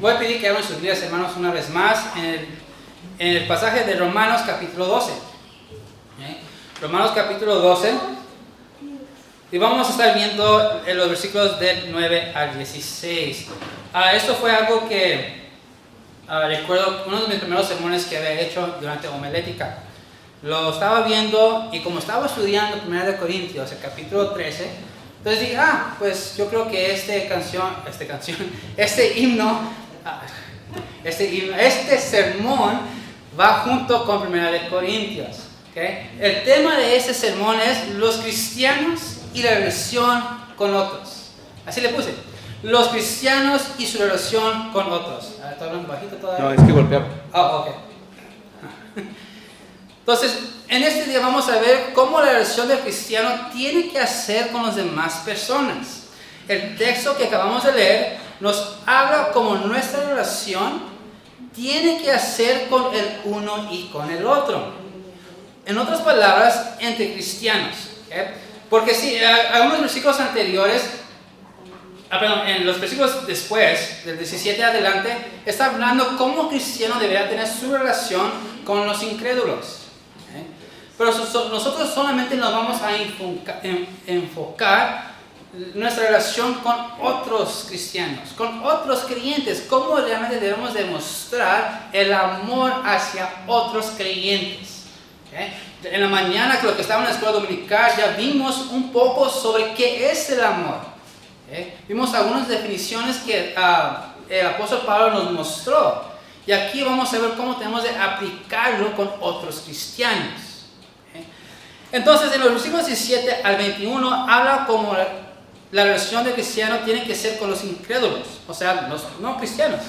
Voy a pedir que abran sus Biblias, hermanos, una vez más en el pasaje de Romanos capítulo 12. Romanos capítulo 12. Y vamos a estar viendo en los versículos del 9 al 16. Esto fue algo que recuerdo, uno de mis primeros sermones que había hecho durante homilética. Lo estaba viendo y como estaba estudiando 1 Corintios, el capítulo 13, entonces dije, pues yo creo que este sermón va junto con 1 Corintios. ¿Okay? El tema de este sermón es los cristianos y la relación con otros. Así le puse. Los cristianos y su relación con otros. ¿Estoy hablando bajito todavía? No, es que golpeaba. Ok. Entonces, en este día vamos a ver cómo la relación del cristiano tiene que hacer con las demás personas. El texto que acabamos de leer nos habla cómo nuestra relación tiene que hacer con el uno y con el otro. En otras palabras, entre cristianos. ¿Okay? Porque si algunos versículos anteriores, en los versículos después, del 17 adelante, está hablando cómo un cristiano debería tener su relación con los incrédulos. ¿Okay? Pero nosotros solamente nos vamos a enfocar nuestra relación con otros cristianos, con otros creyentes, cómo realmente debemos demostrar el amor hacia otros creyentes. ¿Okay? En la mañana, que lo que estaba en la escuela dominical, ya vimos un poco sobre qué es el amor. ¿Okay? Vimos algunas definiciones que el apóstol Pablo nos mostró. Y aquí vamos a ver cómo tenemos de aplicarlo con otros cristianos. ¿Okay? Entonces, en los versículos 17 al 21, habla como la relación del cristiano tiene que ser con los incrédulos, o sea, los no cristianos.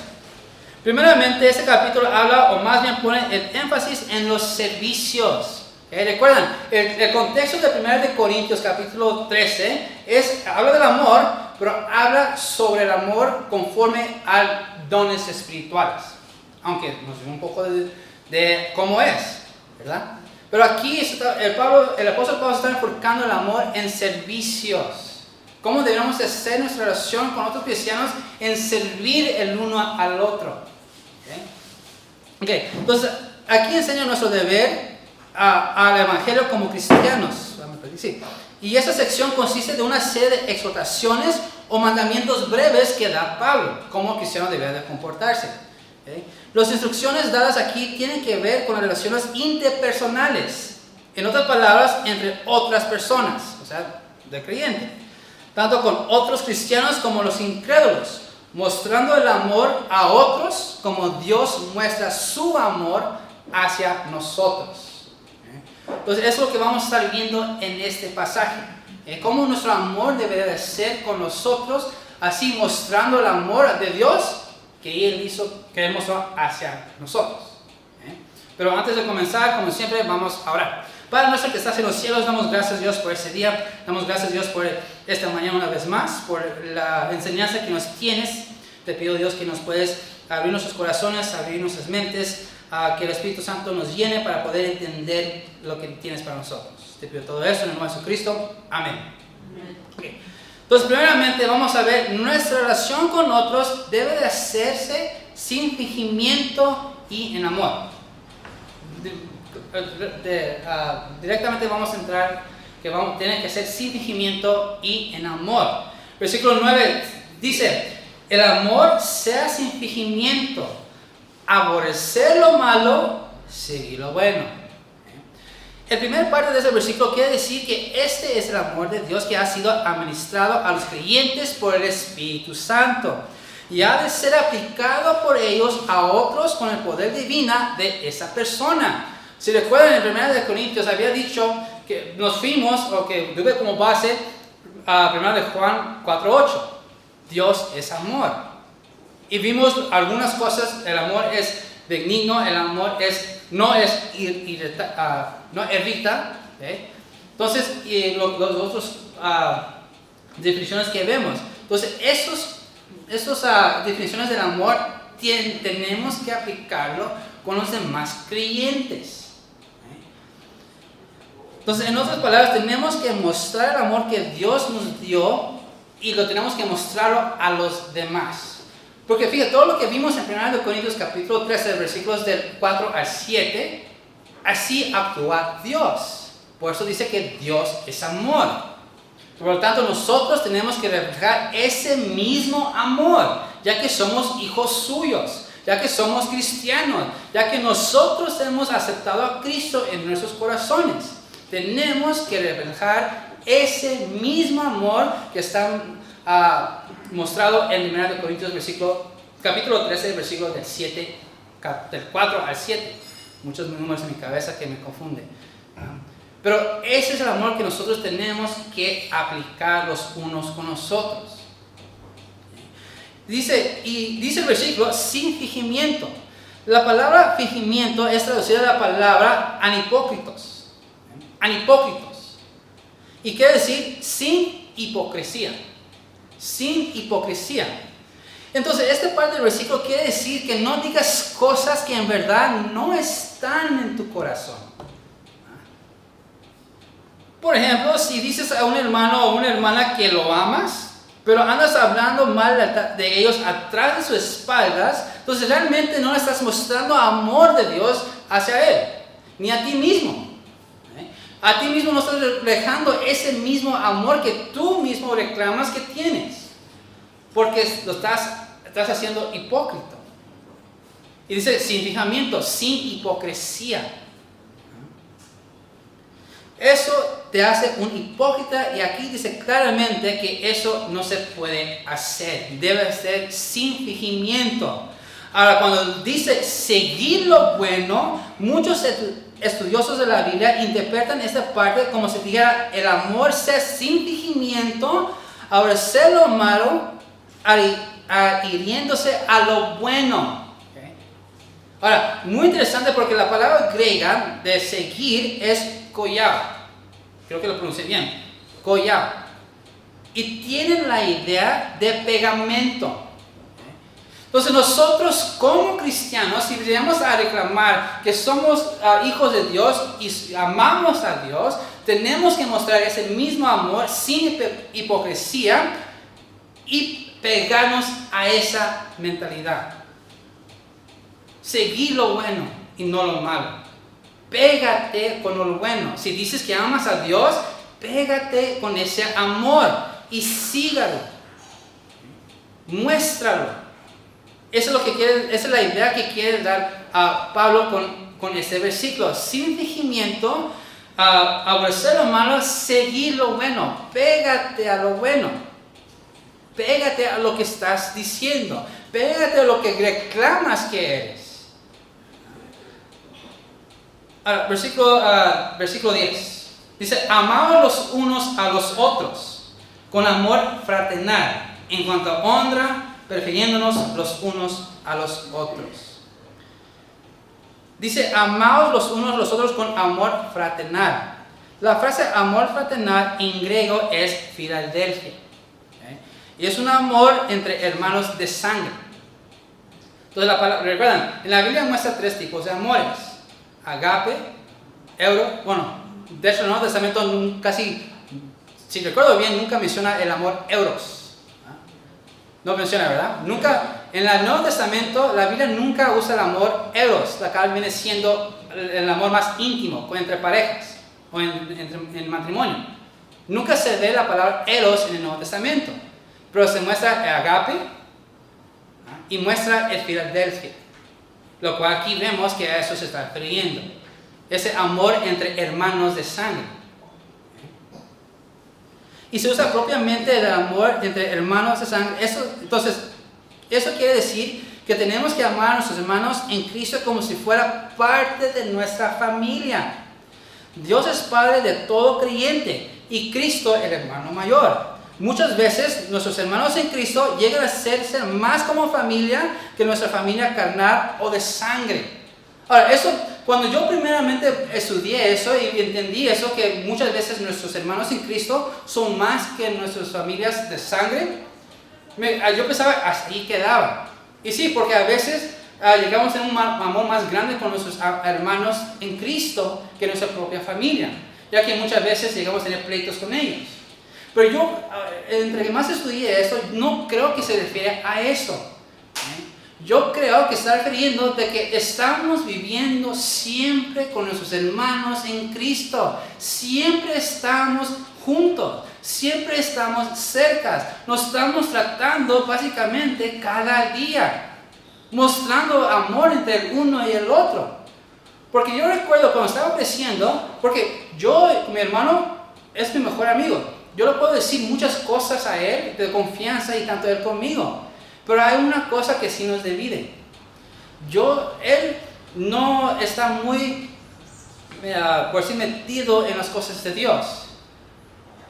Primeramente, este capítulo habla, o más bien pone el énfasis en los servicios. ¿Recuerdan? El contexto de 1 Corintios capítulo 13 habla del amor, pero habla sobre el amor conforme a dones espirituales. Aunque nos dio un poco de cómo es, ¿verdad? Pero aquí el apóstol Pablo está enfocando el amor en servicios. ¿Cómo debemos hacer nuestra relación con otros cristianos en servir el uno al otro? Okay. Entonces, aquí enseña nuestro deber al evangelio como cristianos. Sí. Y esta sección consiste de una serie de exhortaciones o mandamientos breves que da Pablo, cómo el cristiano debe de comportarse. Okay. Las instrucciones dadas aquí tienen que ver con las relaciones interpersonales. En otras palabras, entre otras personas, o sea, de creyente. Tanto con otros cristianos como los incrédulos, mostrando el amor a otros como Dios muestra su amor hacia nosotros. Entonces, eso es lo que vamos a estar viendo en este pasaje. Cómo nuestro amor debería de ser con nosotros, así mostrando el amor de Dios que Él mostró hacia nosotros. Pero antes de comenzar, como siempre, vamos a orar. Padre nuestro que estás en los cielos, damos gracias a Dios por ese día, damos gracias a Dios por esta mañana una vez más, por la enseñanza que nos tienes. Te pido, Dios, que nos puedes abrir nuestros corazones, abrir nuestras mentes, que el Espíritu Santo nos llene para poder entender lo que tienes para nosotros. Te pido todo eso en el nombre de Jesucristo. Amén. Okay. Entonces, primeramente vamos a ver, nuestra relación con otros debe de hacerse sin fingimiento y en amor. Directamente vamos a entrar que tiene que ser sin fingimiento y en amor. Versículo 9 dice, el amor sea sin fingimiento, aborrecer lo malo, seguir lo bueno. El primer parte de ese versículo quiere decir que este es el amor de Dios que ha sido administrado a los creyentes por el Espíritu Santo y ha de ser aplicado por ellos a otros con el poder divino de esa persona. Si recuerdan, en 1 Corintios había dicho que nos fuimos, o que tuve como base a 1 Juan 4:8. Dios es amor. Y vimos algunas cosas, el amor es benigno, el amor no irrita. ¿Okay? Entonces, y los otros definiciones que vemos. Entonces, estas definiciones del amor tenemos que aplicarlo con los demás creyentes. Entonces, en otras palabras, tenemos que mostrar el amor que Dios nos dio y lo tenemos que mostrarlo a los demás. Porque fíjate, todo lo que vimos en 1 Corintios capítulo 13, versículos del 4 al 7, así actúa Dios. Por eso dice que Dios es amor. Por lo tanto, nosotros tenemos que reflejar ese mismo amor, ya que somos hijos suyos, ya que somos cristianos, ya que nosotros hemos aceptado a Cristo en nuestros corazones. Tenemos que reflejar ese mismo amor que está mostrado en 1 Corintios capítulo 13, versículos del 4 al 7. Muchos números en mi cabeza que me confunden. Pero ese es el amor que nosotros tenemos que aplicar los unos con los otros. Dice el versículo, sin fingimiento. La palabra fingimiento es traducida de la palabra anipócritos. Anipócritos. Y quiere decir sin hipocresía. Sin hipocresía. Entonces, esta parte del versículo quiere decir que no digas cosas que en verdad no están en tu corazón. Por ejemplo, si dices a un hermano o una hermana que lo amas, pero andas hablando mal de ellos atrás de sus espaldas, entonces realmente no le estás mostrando amor de Dios hacia él, ni a ti mismo. A ti mismo no estás reflejando ese mismo amor que tú mismo reclamas que tienes, porque lo estás haciendo hipócrita. Y dice sin fijamiento, sin hipocresía. Eso te hace un hipócrita, y aquí dice claramente que eso no se puede hacer. Debe ser sin fingimiento. Ahora, cuando dice seguir lo bueno, muchos estudiosos de la Biblia interpretan esta parte como si dijera el amor sea sin fingimiento, aborrecer lo malo, hiriéndose a lo bueno. ¿Okay? Ahora, muy interesante porque la palabra griega de seguir es koyao. Creo que lo pronuncié bien. Koyao. Y tienen la idea de pegamento. Entonces nosotros como cristianos, si llegamos a reclamar que somos hijos de Dios y amamos a Dios, tenemos que mostrar ese mismo amor sin hipocresía y pegarnos a esa mentalidad. Seguir lo bueno y no lo malo. Pégate con lo bueno. Si dices que amas a Dios, pégate con ese amor y sígalo. Muéstralo. Esa es la idea que quiere dar a Pablo con este versículo. Sin fingimiento, aborrecer lo malo, seguir lo bueno. Pégate a lo bueno. Pégate a lo que estás diciendo. Pégate a lo que reclamas que eres. Versículo 10. Dice, amaos los unos a los otros con amor fraternal, en cuanto a honra, prefiriéndonos los unos a los otros. Dice, amaos los unos a los otros con amor fraternal. La frase amor fraternal en griego es Filadelfia. ¿Okay? Y es un amor entre hermanos de sangre. Entonces, recuerdan, en la Biblia muestra 3 tipos de amores. Agape, de hecho en el Nuevo Testamento casi, si recuerdo bien, nunca menciona el amor eros. No menciona, ¿verdad? Nunca, en el Nuevo Testamento, la Biblia nunca usa el amor eros, la cual viene siendo el amor más íntimo, entre parejas, o en matrimonio. Nunca se ve la palabra eros en el Nuevo Testamento, pero se muestra el agape y muestra el Filadelfia. Lo cual aquí vemos que a eso se está refiriendo. Ese amor entre hermanos de sangre. Y se usa propiamente el amor entre hermanos de sangre. Entonces, eso quiere decir que tenemos que amar a nuestros hermanos en Cristo como si fuera parte de nuestra familia. Dios es Padre de todo creyente y Cristo el hermano mayor. Muchas veces nuestros hermanos en Cristo llegan a ser más como familia que nuestra familia carnal o de sangre. Ahora, cuando yo primeramente estudié eso y entendí eso, que muchas veces nuestros hermanos en Cristo son más que nuestras familias de sangre, yo pensaba, así quedaba. Y sí, porque a veces llegamos a un amor más grande con nuestros hermanos en Cristo que nuestra propia familia, ya que muchas veces llegamos a tener pleitos con ellos. Pero yo, entre más estudié esto, no creo que se refiere a eso. yo creo que está refiriendo de que estamos viviendo siempre con nuestros hermanos en Cristo. Siempre estamos juntos, siempre estamos cerca. Nos estamos tratando básicamente cada día, mostrando amor entre el uno y el otro. Porque yo recuerdo cuando estaba creciendo, porque mi hermano es mi mejor amigo. Yo le puedo decir muchas cosas a él de confianza y tanto él conmigo. Pero hay una cosa que sí nos divide. Él no está muy, por decir, metido en las cosas de Dios.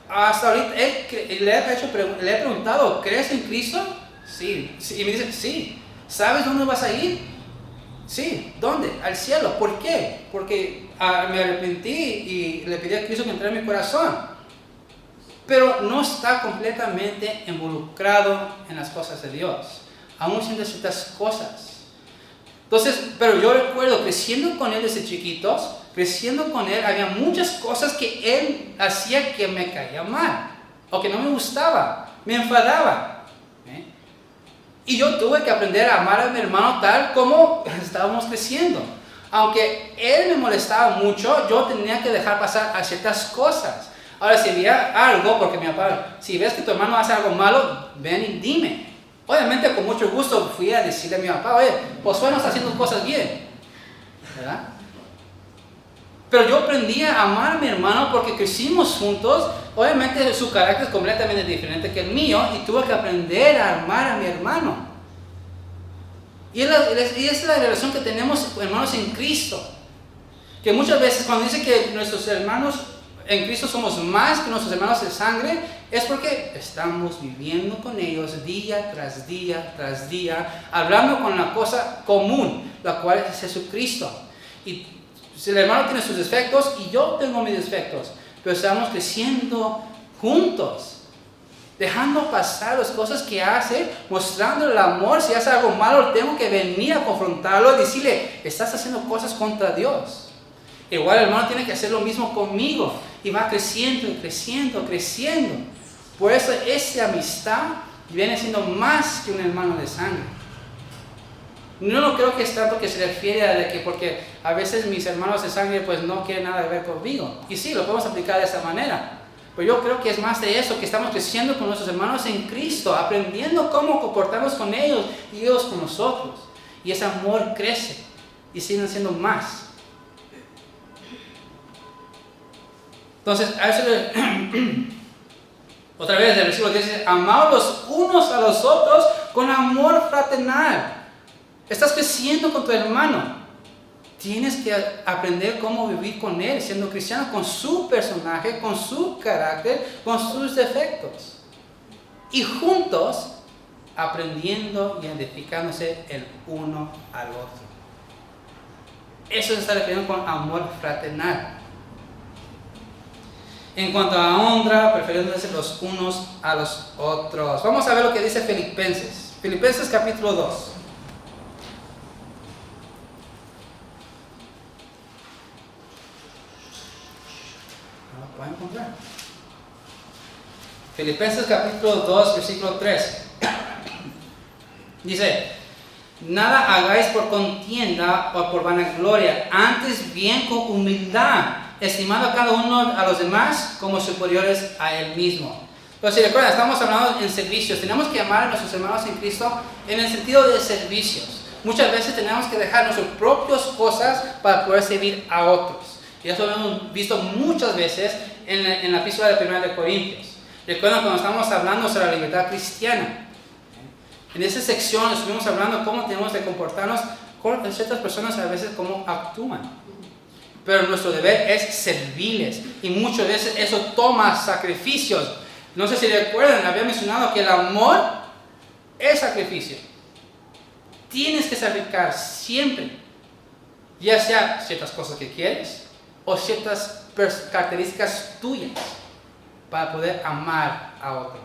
Hasta ahorita le he preguntado, ¿crees en Cristo? Sí. Y me dice, sí. ¿Sabes dónde vas a ir? Sí. ¿Dónde? Al cielo. ¿Por qué? Porque me arrepentí y le pedí a Cristo que entrara en mi corazón. Pero no está completamente involucrado en las cosas de Dios. Aún siente ciertas cosas. Entonces, pero yo recuerdo creciendo con él desde chiquitos, había muchas cosas que él hacía que me caía mal, o que no me gustaba, me enfadaba. Y yo tuve que aprender a amar a mi hermano tal como estábamos creciendo. Aunque él me molestaba mucho, yo tenía que dejar pasar a ciertas cosas. Ahora, si veía algo, porque mi papá, si ves que tu hermano hace algo malo, ven y dime. Obviamente, con mucho gusto fui a decirle a mi papá, oye, Josué no está haciendo cosas bien, ¿verdad? Pero yo aprendí a amar a mi hermano porque crecimos juntos. Obviamente, su carácter es completamente diferente que el mío y tuve que aprender a amar a mi hermano. Y es la relación que tenemos, hermanos, en Cristo. Que muchas veces, cuando dice que nuestros hermanos en Cristo somos más que nuestros hermanos de sangre, es porque estamos viviendo con ellos día tras día tras día, hablando con la cosa común, la cual es Jesucristo. Y si el hermano tiene sus defectos y yo tengo mis defectos, pero estamos creciendo juntos, dejando pasar las cosas que hace, mostrando el amor. Si hace algo malo, tengo que venir a confrontarlo y decirle, estás haciendo cosas contra Dios. Igual el hermano tiene que hacer lo mismo conmigo. Y va creciendo y creciendo, creciendo. Por eso esa amistad viene siendo más que un hermano de sangre. No creo que es tanto que se refiere a de que porque a veces mis hermanos de sangre pues no quieren nada que ver conmigo. Y sí, lo podemos aplicar de esa manera. Pero yo creo que es más de eso, que estamos creciendo con nuestros hermanos en Cristo, aprendiendo cómo comportarnos con ellos y ellos con nosotros. Y ese amor crece y siguen siendo más. Entonces, otra vez el versículo dice, amaos los unos a los otros con amor fraternal. Estás creciendo con tu hermano. Tienes que aprender cómo vivir con él, siendo cristiano, con su personaje, con su carácter, con sus defectos. Y juntos, aprendiendo y edificándose el uno al otro. Eso se está refiriendo con amor fraternal. En cuanto a honra, prefiriéndose los unos a los otros. Vamos a ver lo que dice Filipenses. Filipenses capítulo 2. ¿No lo pueden encontrar? Filipenses capítulo 2, versículo 3. Dice, nada hagáis por contienda o por vanagloria, antes bien con humildad, estimando a cada uno a los demás como superiores a él mismo. Pero si recuerdan, estamos hablando en servicios. Tenemos que amar a nuestros hermanos en Cristo en el sentido de servicios. Muchas veces tenemos que dejar nuestras propias cosas para poder servir a otros. Y eso lo hemos visto muchas veces en la epístola de 1 de Corintios. Recuerdan cuando estamos hablando sobre la libertad cristiana. En esa sección estuvimos hablando cómo tenemos que comportarnos con ciertas personas, a veces cómo actúan. Pero nuestro deber es servirles. Y muchas veces eso toma sacrificios. No sé si recuerdan, había mencionado que el amor es sacrificio. Tienes que sacrificar siempre. Ya sea ciertas cosas que quieres o ciertas características tuyas para poder amar a otro.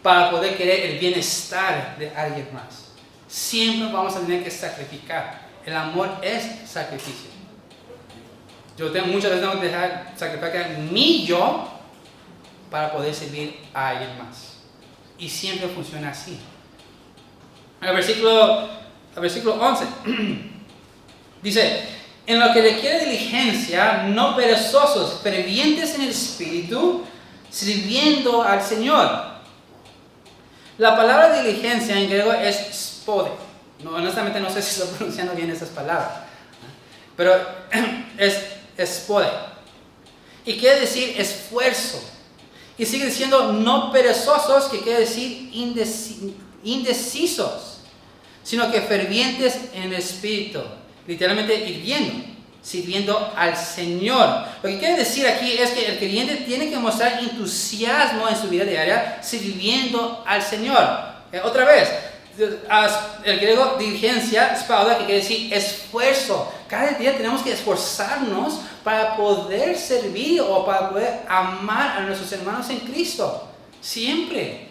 Para poder querer el bienestar de alguien más. Siempre vamos a tener que sacrificar. El amor es sacrificio. Muchas veces tengo que dejar sacrificar mi yo para poder servir a alguien más. Y siempre funciona así. al versículo 11. Dice, en lo que requiere diligencia, no perezosos, fervientes en el espíritu, sirviendo al Señor. La palabra diligencia en griego es spode. No, honestamente no sé si estoy pronunciando bien esas palabras, pero es spode. Y quiere decir esfuerzo. Y sigue diciendo no perezosos, que quiere decir indecisos, sino que fervientes en el espíritu. Literalmente hirviendo, sirviendo al Señor. Lo que quiere decir aquí es que el creyente tiene que mostrar entusiasmo en su vida diaria, sirviendo al Señor. Otra vez, el griego diligencia, spauda, que quiere decir esfuerzo. Cada día tenemos que esforzarnos para poder servir o para poder amar a nuestros hermanos en Cristo. Siempre.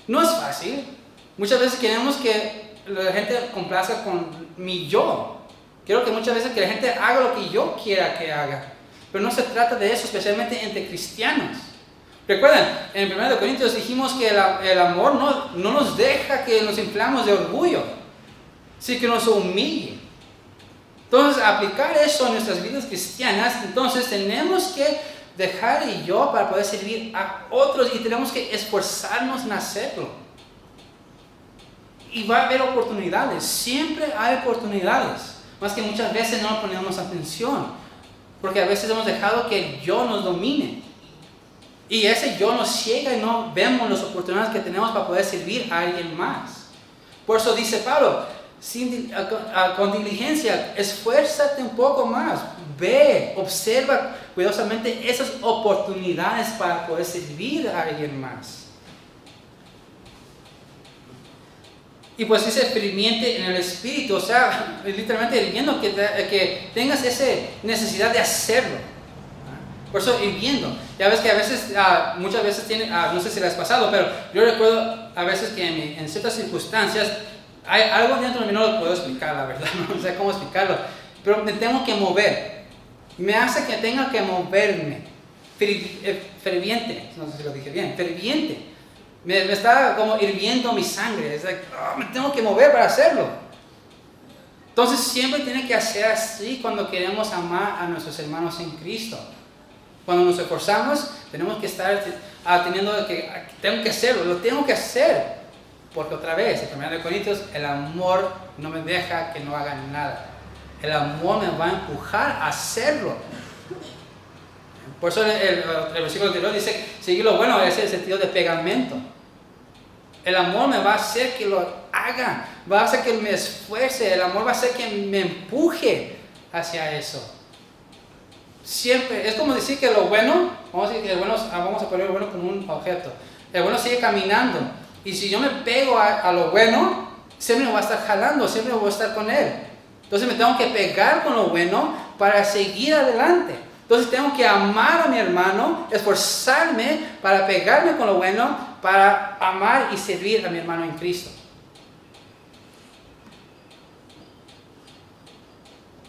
No es fácil. Muchas veces queremos que la gente complazca con mi yo. Quiero que muchas veces que la gente haga lo que yo quiera que haga. Pero no se trata de eso, especialmente entre cristianos. Recuerden, en 1 Corintios dijimos que el amor no nos deja que nos inflamos de orgullo, sino que nos humille. Entonces, aplicar eso en nuestras vidas cristianas, entonces tenemos que dejar el yo para poder servir a otros y tenemos que esforzarnos en hacerlo. Y va a haber oportunidades, siempre hay oportunidades, más que muchas veces no ponemos atención, porque a veces hemos dejado que el yo nos domine. Y ese yo nos ciega y no vemos las oportunidades que tenemos para poder servir a alguien más. Por eso dice Pablo, con diligencia, esfuérzate un poco más. Ve, observa cuidadosamente esas oportunidades para poder servir a alguien más. Y pues dice ferviente en el espíritu, o sea, literalmente hirviendo, que tengas esa necesidad de hacerlo. Por eso hirviendo. Ya ves que a veces, muchas veces no sé si les ha pasado, pero yo recuerdo a veces que en ciertas circunstancias hay algo dentro de mí, no lo puedo explicar, la verdad, no sé cómo explicarlo, pero me tengo que mover. Me hace que tenga que moverme. Ferviente, no sé si lo dije bien, ferviente. Me está como hirviendo mi sangre. Es like, me tengo que mover para hacerlo. Entonces siempre tiene que hacer así cuando queremos amar a nuestros hermanos en Cristo. Cuando nos esforzamos, tenemos que estar tengo que hacerlo, lo tengo que hacer. Porque otra vez, en 1 Corintios, el amor no me deja que no haga nada. El amor me va a empujar a hacerlo. Por eso el versículo anterior dice, seguir lo bueno es el sentido de pegamento. El amor me va a hacer que lo haga, va a hacer que me esfuerce, el amor va a hacer que me empuje hacia eso. Siempre, es como decir que lo bueno, vamos a poner lo bueno como un objeto. El bueno sigue caminando. Y si yo me pego a lo bueno, siempre me va a estar jalando, siempre voy a estar con él. Entonces me tengo que pegar con lo bueno para seguir adelante. Entonces tengo que amar a mi hermano, esforzarme para pegarme con lo bueno, para amar y servir a mi hermano en Cristo.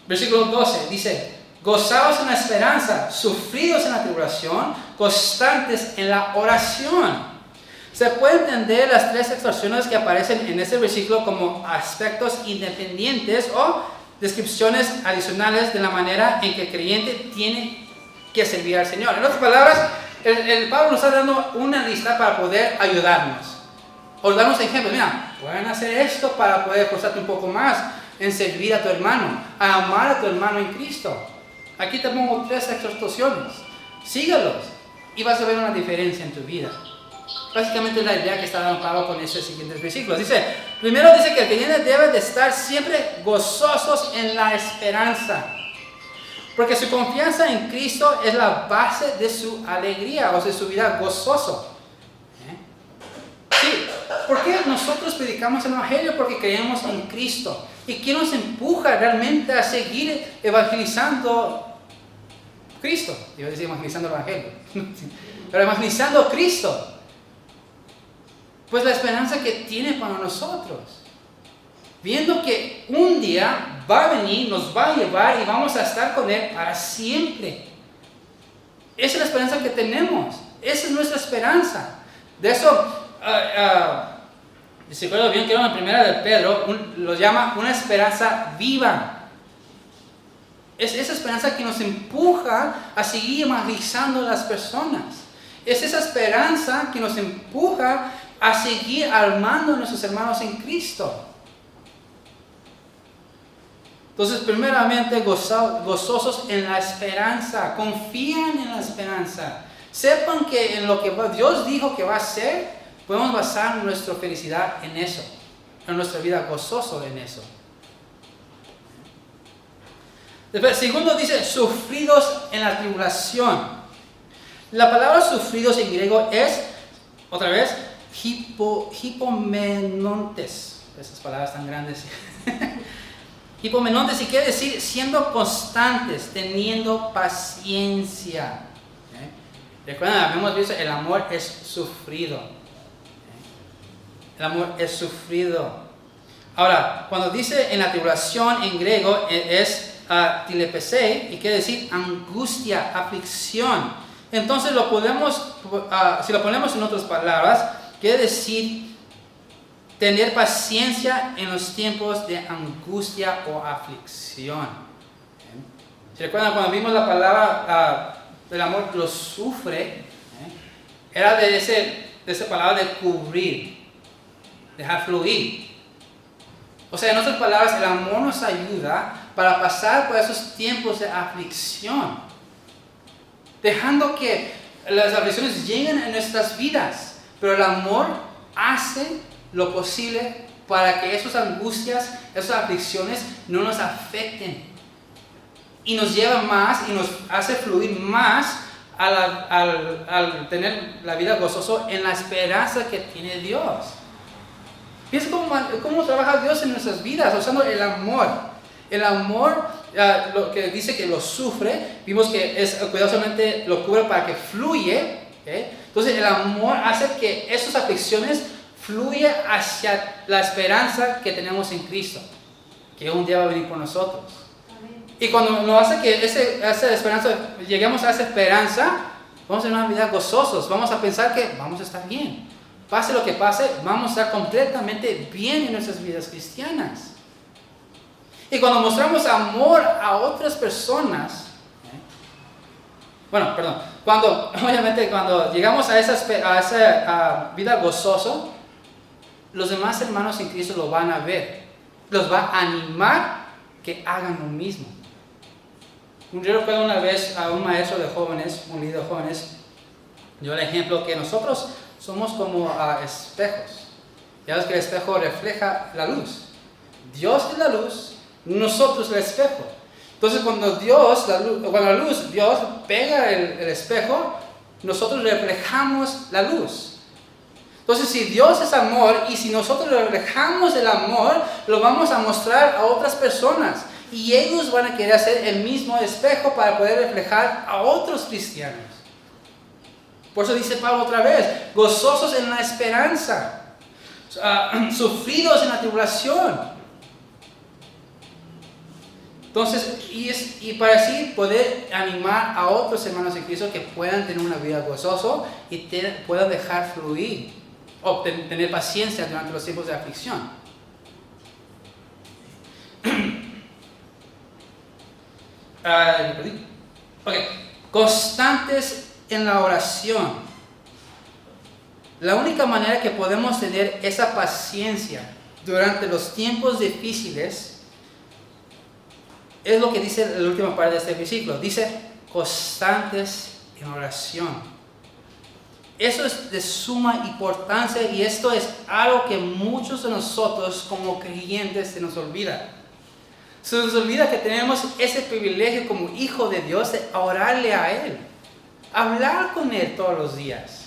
Versículo 12 dice, gozaos en la esperanza, sufridos en la tribulación, constantes en la oración. Se puede entender las tres expresiones que aparecen en este versículo como aspectos independientes o descripciones adicionales de la manera en que el creyente tiene que servir al Señor. En otras palabras, el Pablo nos está dando una lista para poder ayudarnos. O darnos ejemplos. Mira, pueden hacer esto para poder esforzarte un poco más en servir a tu hermano, a amar a tu hermano en Cristo. Aquí te pongo tres exhortaciones. Sígalos y vas a ver una diferencia en tu vida. Básicamente es la idea que está dando Pablo con estos siguientes versículos. Primero dice que el creyente debe de estar siempre gozosos en la esperanza. Porque su confianza en Cristo es la base de su alegría, o de su vida gozoso. Sí, ¿por qué nosotros predicamos el Evangelio? Porque creemos en Cristo. ¿Y quién nos empuja realmente a seguir evangelizando Cristo? Yo decía evangelizando el Evangelio. Pero evangelizando a Cristo. Pues la esperanza que tiene para nosotros. Viendo que un día va a venir, nos va a llevar y vamos a estar con Él para siempre. Esa es la esperanza que tenemos. Esa es nuestra esperanza. De eso, Y si recuerdo bien, que en la primera de Pedro lo llama una esperanza viva. Es esa esperanza que nos empuja a seguir evangelizando a las personas. Es esa esperanza que nos empuja a seguir armando a nuestros hermanos en Cristo. Entonces, primeramente, gozosos en la esperanza. Confían en la esperanza. Sepan que en lo que Dios dijo que va a hacer, podemos basar nuestra felicidad en eso. En nuestra vida gozoso en eso. Después, segundo dice, sufridos en la tribulación. La palabra sufridos en griego es, otra vez, hipomenontes. Esas palabras tan grandes. Hipomenontes, y quiere decir siendo constantes, teniendo paciencia. Recuerden, habíamos visto, el amor es sufrido. El amor es sufrido. Ahora, cuando dice en la tribulación en griego es tilepesei, y quiere decir angustia, aflicción. Entonces lo podemos, si lo ponemos en otras palabras, quiere decir tener paciencia en los tiempos de angustia o aflicción. ¿Se recuerdan cuando vimos la palabra del amor lo sufre? Era de esa palabra de cubrir, dejar fluir. O sea, en otras palabras, el amor nos ayuda para pasar por esos tiempos de aflicción, dejando que las aflicciones lleguen a nuestras vidas, pero el amor hace lo posible para que esas angustias, esas aflicciones no nos afecten, y nos lleva más y nos hace fluir más al tener la vida gozoso en la esperanza que tiene Dios. Piensa cómo trabaja Dios en nuestras vidas, usando el amor. El amor, lo que dice que lo sufre, vimos que es cuidadosamente lo cubre para que fluye. Entonces el amor hace que esas aflicciones fluya hacia la esperanza que tenemos en Cristo, que un día va a venir por nosotros. Amén. Y cuando nos hace que esa esperanza, lleguemos a esa esperanza, vamos a tener una vida gozosos, vamos a pensar que vamos a estar bien. Pase lo que pase, vamos a estar completamente bien en nuestras vidas cristianas. Y cuando mostramos amor a otras personas, obviamente cuando llegamos a esa vida gozosa, los demás hermanos en Cristo lo van a ver, los va a animar que hagan lo mismo. Yo recuerdo una vez a un maestro de jóvenes, un líder de jóvenes, dio el ejemplo que nosotros somos como espejos. Ya ves que el espejo refleja la luz. Dios es la luz, nosotros el espejo. Entonces cuando Dios pega el espejo, nosotros reflejamos la luz. Entonces si Dios es amor y si nosotros reflejamos el amor, lo vamos a mostrar a otras personas. Y ellos van a querer hacer el mismo espejo para poder reflejar a otros cristianos. Por eso dice Pablo otra vez, gozosos en la esperanza, sufridos en la tribulación. Entonces, y para así poder animar a otros hermanos en Cristo que puedan tener una vida gozosa y puedan dejar fluir o tener paciencia durante los tiempos de aflicción. Constantes en la oración. La única manera que podemos tener esa paciencia durante los tiempos difíciles es lo que dice la última parte de este versículo. Dice, constantes en oración. Eso es de suma importancia y esto es algo que muchos de nosotros como creyentes se nos olvida. Se nos olvida que tenemos ese privilegio como hijo de Dios de orarle a Él. Hablar con Él todos los días.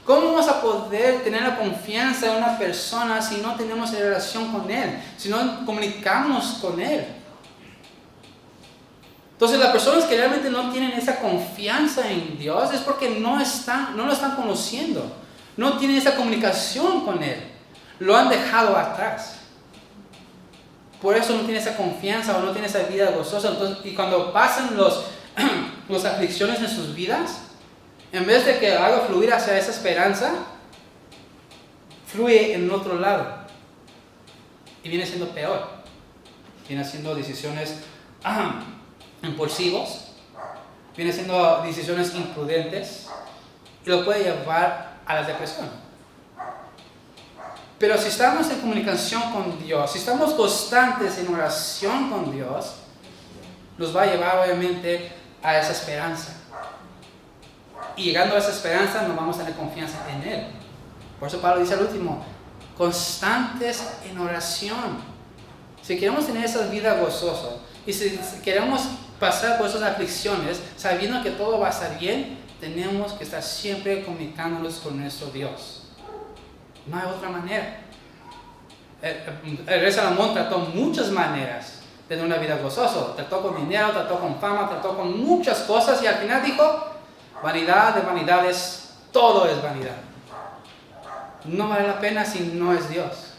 ¿Cómo vamos a poder tener la confianza en una persona si no tenemos relación con Él? Si no comunicamos con Él. Entonces las personas que realmente no tienen esa confianza en Dios es porque no lo están conociendo. No tienen esa comunicación con Él. Lo han dejado atrás. Por eso no tiene esa confianza o no tiene esa vida gozosa. Entonces, y cuando pasan las aflicciones en sus vidas, en vez de que haga fluir hacia esa esperanza, fluye en otro lado. Y viene siendo peor. Viene siendo decisiones impulsivos. Viene siendo decisiones imprudentes. Y lo puede llevar a la depresión. Pero si estamos en comunicación con Dios, si estamos constantes en oración con Dios, nos va a llevar obviamente a esa esperanza. Y llegando a esa esperanza, nos vamos a tener confianza en Él. Por eso Pablo dice al último, constantes en oración. Si queremos tener esa vida gozosa y si queremos pasar por esas aflicciones, sabiendo que todo va a estar bien, tenemos que estar siempre comunicándonos con nuestro Dios. No hay otra manera. El rey Salomón trató muchas maneras de tener una vida gozosa. Trató con dinero, trató con fama, trató con muchas cosas y al final dijo, vanidad de vanidades, todo es vanidad. No vale la pena si no es Dios.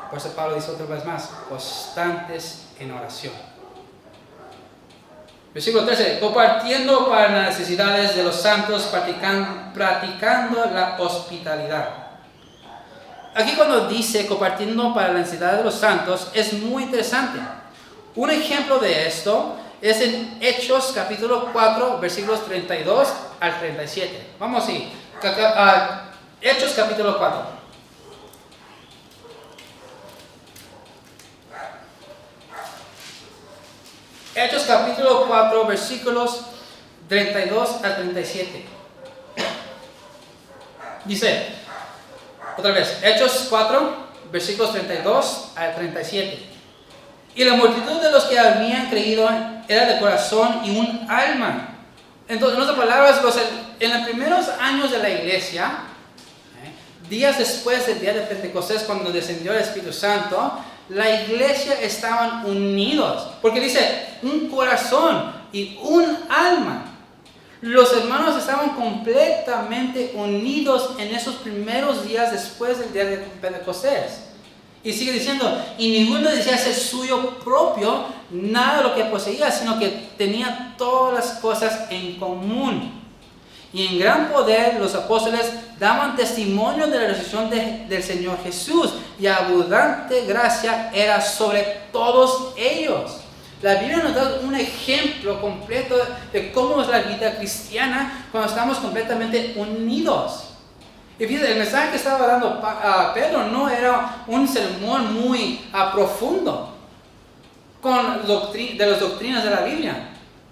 Por eso Pablo dice otra vez más, constantes en oración. Versículo 13, compartiendo para las necesidades de los santos, practicando la hospitalidad. Aquí cuando dice compartiendo para la necesidad de los santos, es muy interesante. Un ejemplo de esto es en Hechos capítulo 4, versículos 32 al 37. Vamos así, Hechos capítulo 4. Hechos capítulo 4, versículos 32 al 37. Dice, otra vez, Hechos 4, versículos 32 al 37. Y la multitud de los que habían creído era de corazón y un alma. Entonces, en otras palabras, en los primeros años de la iglesia, días después del día de Pentecostés, cuando descendió el Espíritu Santo, la iglesia estaban unidos. Porque dice, un corazón y un alma. Los hermanos estaban completamente unidos en esos primeros días después del día de Pentecostés. Y sigue diciendo, y ninguno decía ser suyo propio nada de lo que poseía, sino que tenía todas las cosas en común. Y en gran poder los apóstoles daban testimonio de la resurrección del Señor Jesús, y abundante gracia era sobre todos ellos. La Biblia nos da un ejemplo completo de cómo es la vida cristiana cuando estamos completamente unidos. Y fíjense, el mensaje que estaba dando Pedro no era un sermón muy profundo de las doctrinas de la Biblia,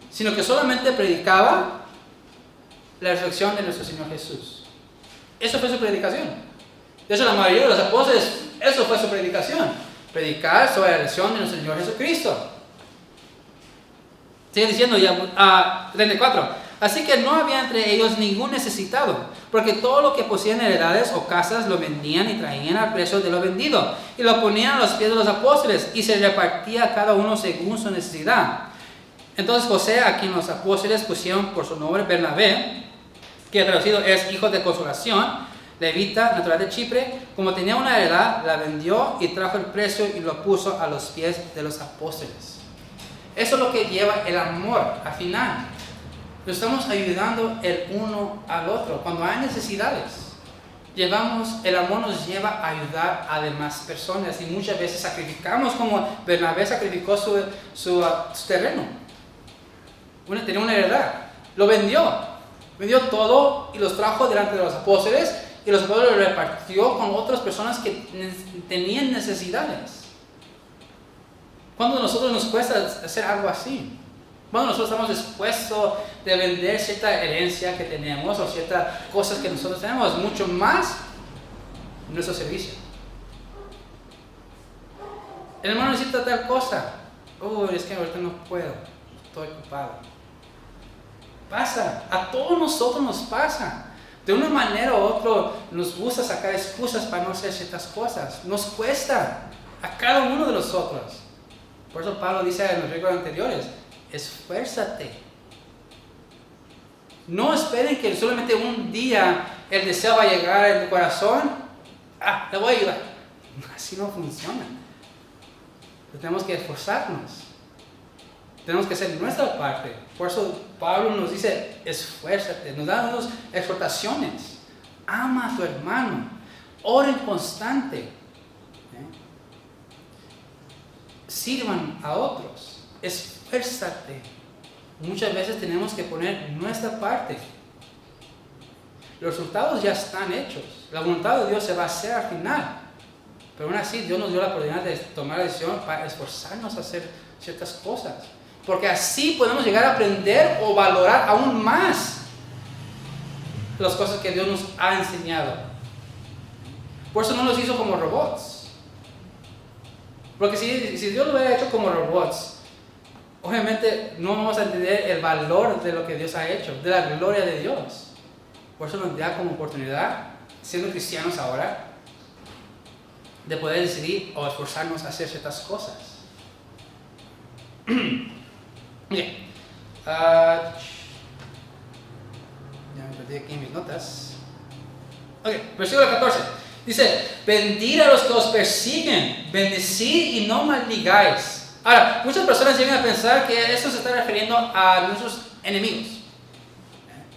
sino que solamente predicaba la resurrección de nuestro Señor Jesús. Eso fue su predicación. De hecho, la mayoría de los apóstoles, eso fue su predicación. Predicar sobre la resurrección de nuestro Señor Jesucristo. Sigue diciendo ya, 34. Así que no había entre ellos ningún necesitado, porque todo lo que poseían heredades o casas lo vendían y traían al precio de lo vendido, y lo ponían a los pies de los apóstoles, y se repartía a cada uno según su necesidad. Entonces José, a quien los apóstoles pusieron por su nombre Bernabé, que traducido es hijo de consolación, levita, natural de Chipre, como tenía una heredad, la vendió y trajo el precio y lo puso a los pies de los apóstoles. Eso es lo que lleva el amor al final. Nos estamos ayudando el uno al otro. Cuando hay necesidades, el amor nos lleva a ayudar a demás personas. Y muchas veces sacrificamos, como Bernabé sacrificó su terreno. Tenía una heredad. Lo vendió. Vendió todo y los trajo delante de los apóstoles. Y los apóstoles lo repartió con otras personas que tenían necesidades. ¿Cuándo a nosotros nos cuesta hacer algo así? ¿Cuándo nosotros estamos dispuestos de vender cierta herencia que tenemos o ciertas cosas que nosotros tenemos? Mucho más nuestro servicio. El hermano necesita tal cosa. Es que ahorita no puedo. Estoy ocupado. Pasa. A todos nosotros nos pasa. De una manera u otra nos gusta sacar excusas para no hacer ciertas cosas. Nos cuesta. A cada uno de nosotros. Por eso Pablo dice en los versículos anteriores, esfuérzate. No esperen que solamente un día el deseo va a llegar en tu corazón. Le voy a ayudar. Así no funciona. Tenemos que esforzarnos. Tenemos que hacer nuestra parte. Por eso Pablo nos dice, esfuérzate. Nos da unas exhortaciones. Ama a tu hermano. Oren constante. sirvan a otros. Esfuérzate. Muchas veces tenemos que poner nuestra parte. Los resultados ya están hechos. La voluntad de Dios se va a hacer al final. Pero aún así Dios nos dio la oportunidad de tomar la decisión para esforzarnos a hacer ciertas cosas. Porque así podemos llegar a aprender o valorar aún más las cosas que Dios nos ha enseñado. Por eso no los hizo como robots. Porque si Dios lo hubiera hecho como robots, obviamente no vamos a entender el valor de lo que Dios ha hecho, de la gloria de Dios. Por eso nos da como oportunidad, siendo cristianos ahora, de poder decidir o esforzarnos a hacer ciertas cosas. Bien. Ya me perdí aquí mis notas. Ok, versículo 14. Dice, bendecid a los que os persiguen, bendecid y no maldigáis. Ahora, muchas personas llegan a pensar que esto se está refiriendo a nuestros enemigos.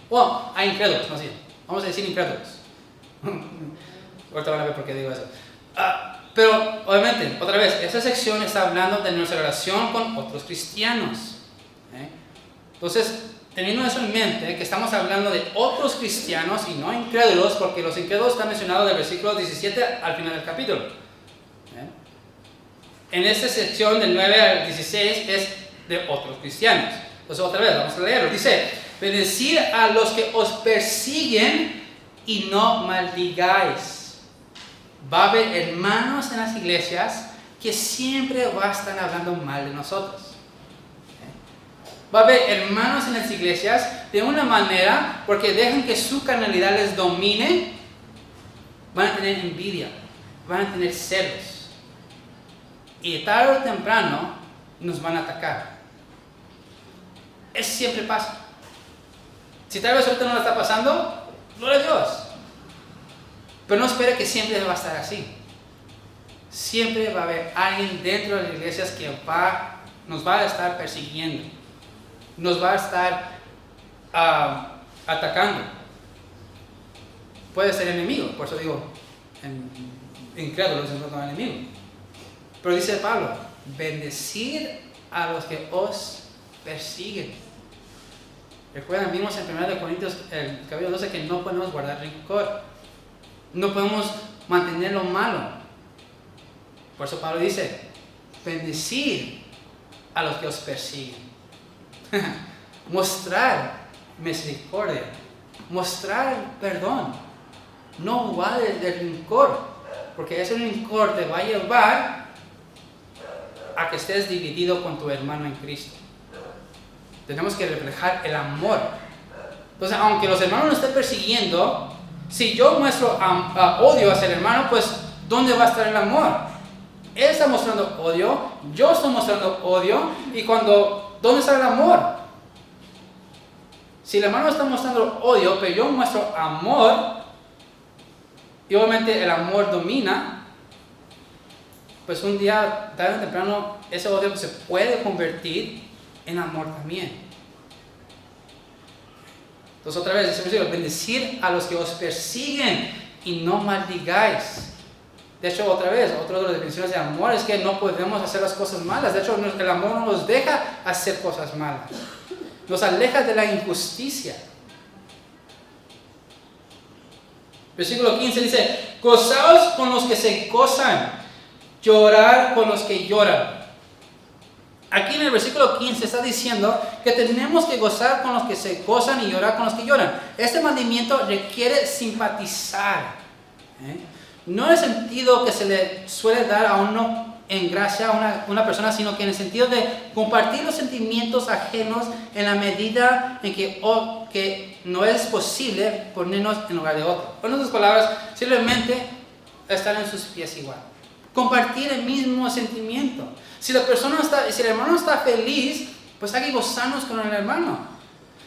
O a incrédulos, más bien. Vamos a decir incrédulos. Ahorita van a ver por qué digo eso. Pero, obviamente, otra vez, esta sección está hablando de nuestra relación con otros cristianos. Entonces, teniendo eso en mente, que estamos hablando de otros cristianos y no incrédulos, porque los incrédulos están mencionados del versículo 17 al final del capítulo. En esta sección del 9 al 16 es de otros cristianos. Entonces, otra vez, vamos a leerlo. Dice, bendecid a los que os persiguen y no maldigáis. Va a haber hermanos en las iglesias que siempre van a estar hablando mal de nosotros. Va a haber hermanos en las iglesias de una manera, porque dejan que su carnalidad les domine, van a tener envidia, van a tener celos. Y tarde o temprano nos van a atacar. Eso siempre pasa. Si tal vez ahorita no lo está pasando, gloria a Dios. Pero no espere que siempre va a estar así. Siempre va a haber alguien dentro de las iglesias que nos va a estar persiguiendo. Nos va a estar atacando. Puede ser enemigo, por eso digo, incrédulos en cuanto al enemigo. Pero dice Pablo, bendecid a los que os persiguen. Recuerdan, vimos en 1 Corintios, el capítulo 12, que no podemos guardar rencor. No podemos mantener lo malo. Por eso Pablo dice, bendecid a los que os persiguen. Mostrar misericordia. Mostrar perdón. No guardes el rencor. Porque ese rencor te va a llevar a que estés dividido con tu hermano en Cristo. Tenemos que reflejar el amor. Entonces, aunque los hermanos nos estén persiguiendo, si yo muestro odio hacia el hermano, pues ¿dónde va a estar el amor? Él está mostrando odio, yo estoy mostrando odio, y ¿dónde está el amor? Si el hermano está mostrando odio, pero yo muestro amor, y obviamente el amor domina, pues un día, tarde o temprano, ese odio se puede convertir en amor también. Entonces otra vez, dice, bendecir a los que os persiguen y no maldigáis. De hecho, otra vez, otra de las definiciones de amor es que no podemos hacer las cosas malas. De hecho, el amor no nos deja hacer cosas malas. Nos aleja de la injusticia. Versículo 15 dice, gozaos con los que se gozan, llorar con los que lloran. Aquí en el versículo 15 está diciendo que tenemos que gozar con los que se gozan y llorar con los que lloran. Este mandamiento requiere simpatizar. No en el sentido que se le suele dar a uno en gracia a una persona, sino que en el sentido de compartir los sentimientos ajenos en la medida en que no es posible ponernos en lugar de otro. Con otras palabras, simplemente estar en sus pies igual. Compartir el mismo sentimiento. Si el hermano está feliz, pues hay que gozarnos con el hermano.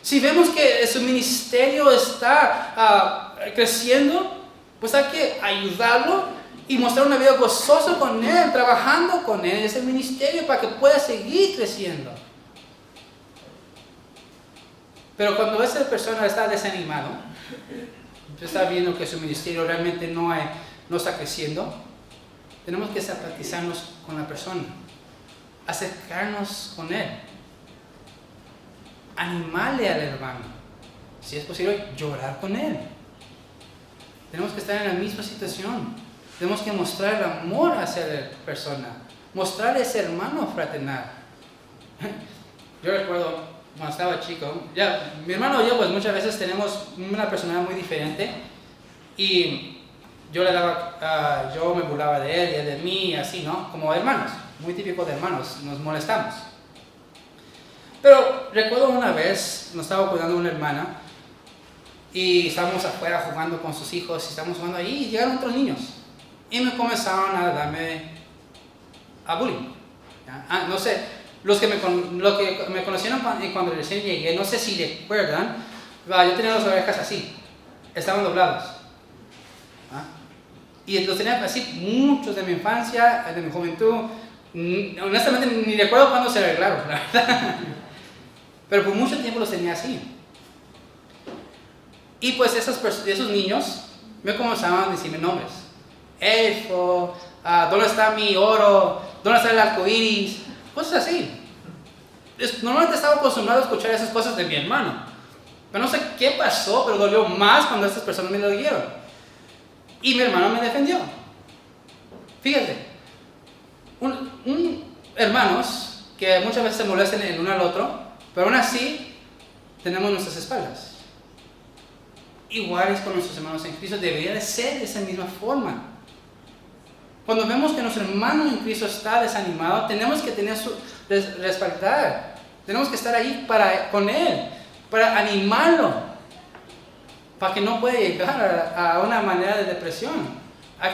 Si vemos que su ministerio está creciendo, pues hay que ayudarlo y mostrar una vida gozosa con él, trabajando con él en ese ministerio para que pueda seguir creciendo. Pero cuando esa persona está desanimado, está viendo que su ministerio realmente no está creciendo, tenemos que simpatizarnos con la persona. acercarnos con Él, animarle al hermano, si es posible, llorar con Él. Tenemos que estar en la misma situación. Tenemos que mostrar el amor hacia la persona, mostrar ese hermano fraternal. Yo recuerdo cuando estaba chico, mi hermano y yo pues muchas veces tenemos una personalidad muy diferente y yo me burlaba de él y él de mí y así, ¿no? Como hermanos, muy típico de hermanos, nos molestamos. Pero recuerdo una vez, nos estaba cuidando una hermana y estábamos afuera jugando con sus hijos y estábamos jugando ahí y llegaron otros niños y me comenzaron a darme a bullying. No sé, los que me conocieron cuando recién llegué, no sé si recuerdan, yo tenía las orejas así, estaban doblados. Y los tenía así muchos de mi infancia, de mi juventud. Honestamente ni recuerdo cuándo se arreglaron, la verdad. Pero por mucho tiempo los tenía así. Y pues esos niños me comenzaban a decirme nombres. Elfo, ¿dónde está mi oro? ¿Dónde está el arco iris? Cosas así. Normalmente estaba acostumbrado a escuchar esas cosas de mi hermano. Pero no sé qué pasó, pero dolió más cuando estas personas me lo dijeron. Y mi hermano me defendió. Fíjate, hermanos que muchas veces se molestan el uno al otro, pero aún así tenemos nuestras espaldas. Iguales con nuestros hermanos en Cristo, debería de ser de esa misma forma. Cuando vemos que nuestro hermano en Cristo está desanimado, tenemos que tener su respaldar. Tenemos que estar ahí con él, para animarlo, para que no pueda llegar a una manera de depresión.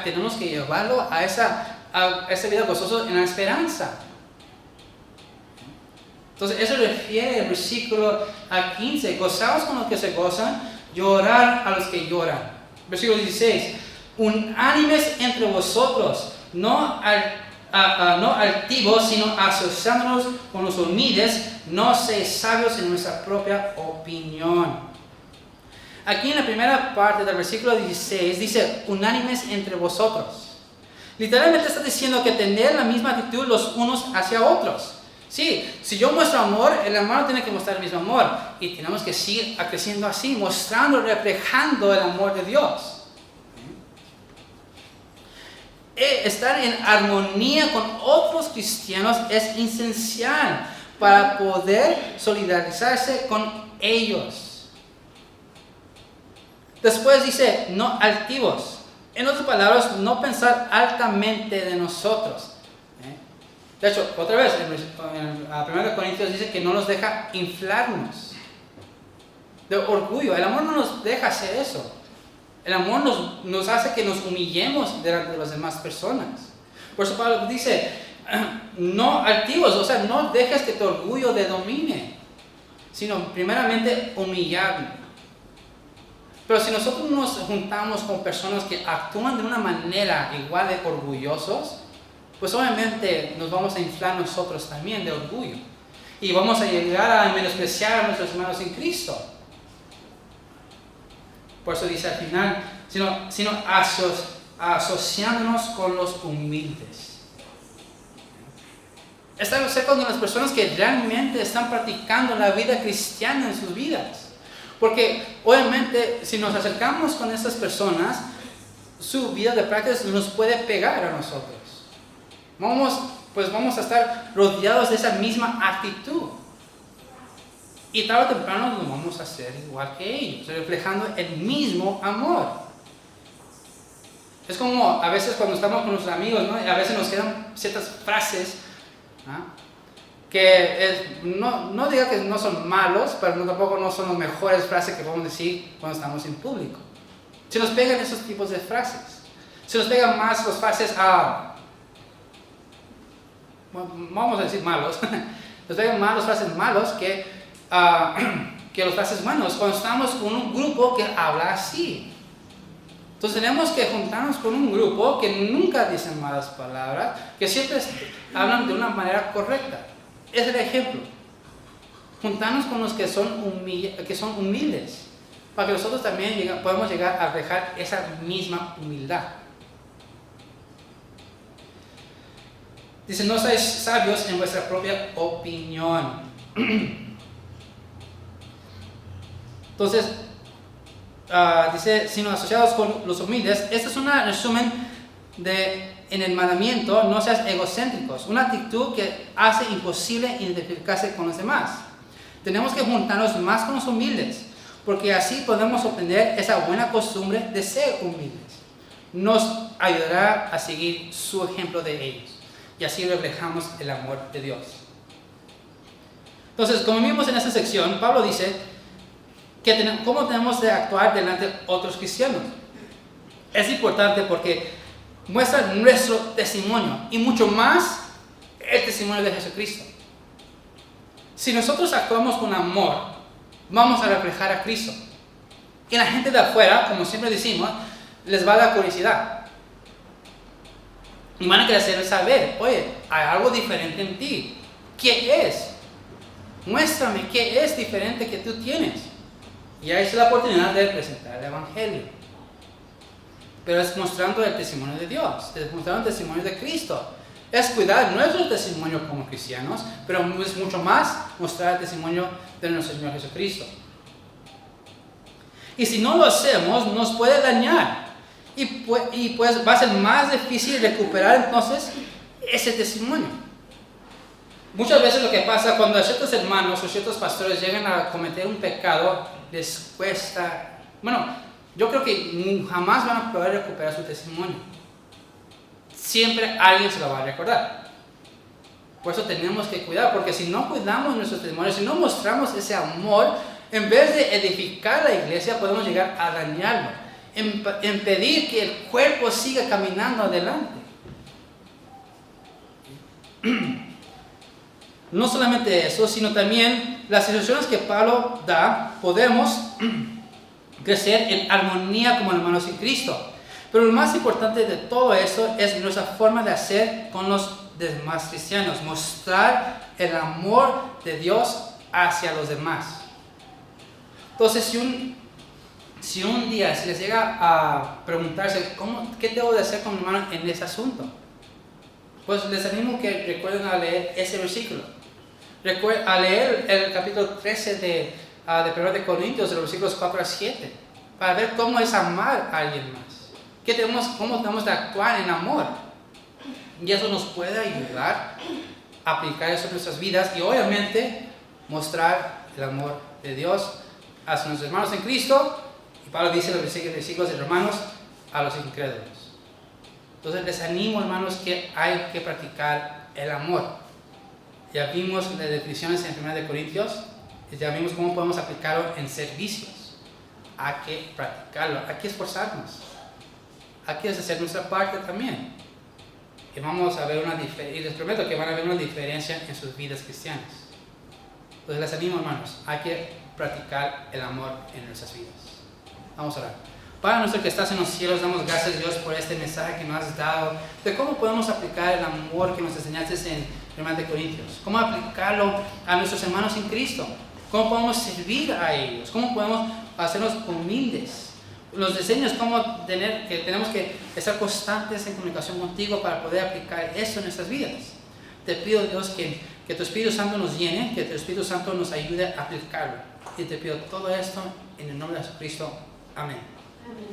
Tenemos que llevarlo a esa vida gozosa en la esperanza. Entonces, eso refiere el versículo 15. Gozaos con los que se gozan, llorar a los que lloran. Versículo 16. Unánimes entre vosotros, no altivos, sino asociándonos con los humildes, no seáis sabios en nuestra propia opinión. Aquí en la primera parte del versículo 16 dice, unánimes entre vosotros. Literalmente está diciendo que tener la misma actitud los unos hacia otros. Sí, si yo muestro amor, el hermano tiene que mostrar el mismo amor. Y tenemos que seguir creciendo así, mostrando, reflejando el amor de Dios. Estar en armonía con otros cristianos es esencial para poder solidarizarse con ellos. Después dice, no altivos. En otras palabras, no pensar altamente de nosotros. De hecho, otra vez, en 1 Corintios dice que no nos deja inflarnos de orgullo. El amor no nos deja hacer eso. El amor nos hace que nos humillemos delante de las demás personas. Por eso Pablo dice, no altivos, o sea, no dejes que tu orgullo te domine, sino primeramente humillarnos. Pero si nosotros nos juntamos con personas que actúan de una manera igual de orgullosos, pues obviamente nos vamos a inflar nosotros también de orgullo. Y vamos a llegar a menospreciar a nuestros hermanos en Cristo. Por eso dice al final, sino asociándonos con los humildes. Estar cerca con las personas que realmente están practicando la vida cristiana en sus vidas. Porque obviamente si nos acercamos con estas personas, su vida de prácticas nos puede pegar a nosotros. Vamos a estar rodeados de esa misma actitud. Y tarde o temprano nos vamos a hacer igual que ellos, reflejando el mismo amor. Es como a veces cuando estamos con nuestros amigos, ¿no? A veces nos quedan ciertas frases, ¿no? Que no diga que no son malos, pero tampoco no son las mejores frases que podemos decir cuando estamos en público. Se nos pegan esos tipos de frases. Se nos pegan más las frases vamos a decir malos. Nos pegan más las frases malos que las frases buenas. Cuando estamos con un grupo que habla así. Entonces tenemos que juntarnos con un grupo que nunca dicen malas palabras, que siempre hablan de una manera correcta. Es el ejemplo. Juntarnos con los que son humildes, para que nosotros también podamos llegar a reflejar esa misma humildad. Dice, no seáis sabios en vuestra propia opinión. Entonces, dice, sino asociados con los humildes. Este es un resumen en el mandamiento, no seas egocéntricos. Una actitud que hace imposible identificarse con los demás. Tenemos que juntarnos más con los humildes, porque así podemos obtener esa buena costumbre de ser humildes. Nos ayudará a seguir su ejemplo de ellos. Y así reflejamos el amor de Dios. Entonces, como vimos en esta sección, Pablo dice que cómo tenemos de actuar delante de otros cristianos. Es importante porque muestra nuestro testimonio y mucho más el testimonio de Jesucristo. Si nosotros actuamos con amor, vamos a reflejar a Cristo. Y la gente de afuera, como siempre decimos, les va a dar curiosidad. Y van a querer saber, oye, hay algo diferente en ti. ¿Qué es? Muéstrame qué es diferente que tú tienes. Y ahí es la oportunidad de presentar el Evangelio. Pero es mostrando el testimonio de Dios, es mostrando el testimonio de Cristo. Es cuidar nuestro testimonio como cristianos, pero es mucho más mostrar el testimonio de nuestro Señor Jesucristo. Y si no lo hacemos, nos puede dañar. Y pues va a ser más difícil recuperar entonces ese testimonio. Muchas veces lo que pasa cuando ciertos hermanos o ciertos pastores llegan a cometer un pecado, les cuesta, yo creo que jamás van a poder recuperar su testimonio. Siempre alguien se lo va a recordar. Por eso tenemos que cuidar, porque si no cuidamos nuestro testimonio, si no mostramos ese amor, en vez de edificar la iglesia, podemos llegar a dañarlo, impedir que el cuerpo siga caminando adelante. No solamente eso, sino también las instrucciones que Pablo da, podemos crecer en armonía como hermanos en Cristo. Pero lo más importante de todo eso es nuestra forma de hacer con los demás cristianos, mostrar el amor de Dios hacia los demás. Entonces, si un día se les llega a preguntarse qué debo de hacer con mi hermano en ese asunto, pues les animo que recuerden a leer ese versículo. A leer el capítulo 13 de 1 Corintios, de los versículos 4 a 7, para ver cómo es amar a alguien más. Cómo tenemos de actuar en amor. Y eso nos puede ayudar a aplicar eso en nuestras vidas y obviamente mostrar el amor de Dios hacia nuestros hermanos en Cristo. Y Pablo dice en los versículos de Romanos, a los incrédulos. Entonces les animo, hermanos, que hay que practicar el amor. Ya vimos las definiciones en 1 Corintios, y ya vimos cómo podemos aplicarlo en servicios. Hay que practicarlo, hay que esforzarnos. Hay que hacer nuestra parte también. Y vamos a ver y les prometo que van a ver una diferencia en sus vidas cristianas. Entonces les animo, hermanos, hay que practicar el amor en nuestras vidas. Vamos a orar. Padre nuestro que estás en los cielos, damos gracias, Dios, por este mensaje que nos has dado, de cómo podemos aplicar el amor que nos enseñaste en 1 Corintios, cómo aplicarlo a nuestros hermanos en Cristo, cómo podemos servir a ellos, cómo podemos hacernos humildes. Nos enseñas cómo tenemos que estar constantes en comunicación contigo para poder aplicar eso en nuestras vidas. Te pido, Dios, que tu Espíritu Santo nos llene, que tu Espíritu Santo nos ayude a aplicarlo. Y te pido todo esto en el nombre de Jesucristo. Amén. Amén.